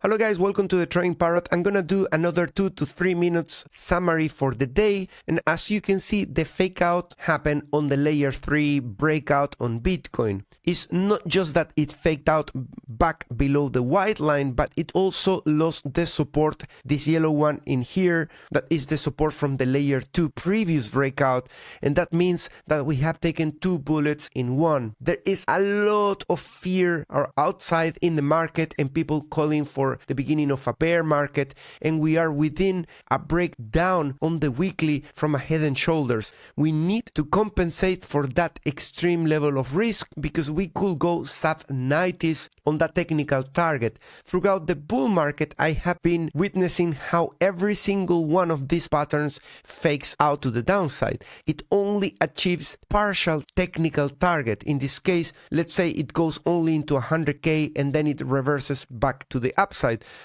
Hello guys, welcome to the Trading Parrot. I'm gonna do another 2 to 3 minutes summary for the day, and as you can see, the fake out happened on the layer 3 breakout on Bitcoin. It's not just that it faked out back below the white line, but it also lost the support, this yellow one in here, that is the support from the layer 2 previous breakout, and that means that we have taken 2 bullets in one. There is a lot of fear outside in the market and people calling for the beginning of a bear market, and we are within a breakdown on the weekly from a head and shoulders. We need to compensate for that extreme level of risk because we could go sub 90s on that technical target. Throughout the bull market, I have been witnessing how every single one of these patterns fakes out to the downside. It only achieves partial technical target. In this case, let's say it goes only into 100k and then it reverses back to the upside.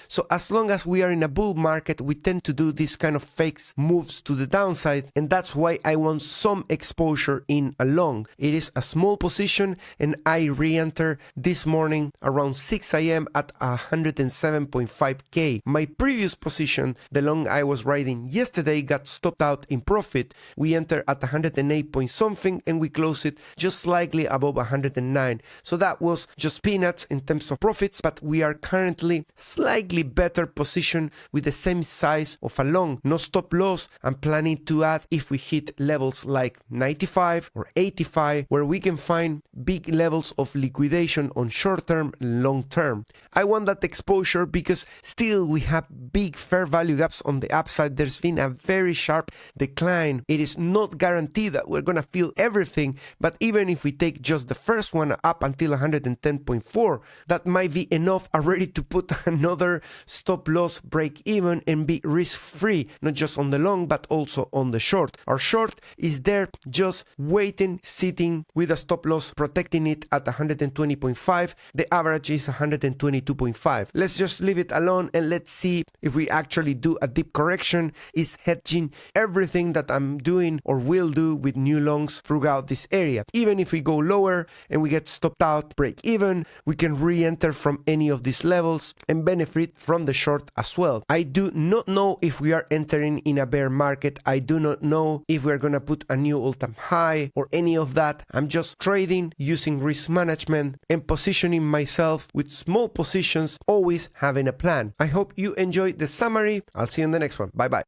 So as long as we are in a bull market, we tend to do this kind of fakes moves to the downside, and that's why I want some exposure in a long. It is a small position, and I re-enter this morning around 6 a.m. at 107.5k. My previous position, the long I was riding yesterday, got stopped out in profit. We entered at 108 point something and we closed it just slightly above 109. So that was just peanuts in terms of profits, but we are currently slightly better position with the same size of a long. No stop loss. I'm planning to add if we hit levels like 95 or 85, where we can find big levels of liquidation on short term and long term. I want that exposure because still we have big fair value gaps on the upside. There's been a very sharp decline. It is not guaranteed that we're gonna feel everything, but even if we take just the first one up until 110.4, that might be enough already to put another stop loss break even and be risk free, not just on the long but also on the short. Our short is there just waiting, sitting with a stop loss protecting it at 120.5. the average is 122.5. let's just leave it alone and let's see if we actually do a deep correction. Is hedging everything that I'm doing or will do with new longs throughout this area. Even if we go lower and we get stopped out break even, we can re-enter from any of these levels and benefit from the short as well. I do not know if we are entering in a bear market. I do not know if we're gonna put a new all-time high or any of that. I'm just trading using risk management and positioning myself with small positions, always having a plan. I hope you enjoyed the summary. I'll see you in the next one. Bye bye.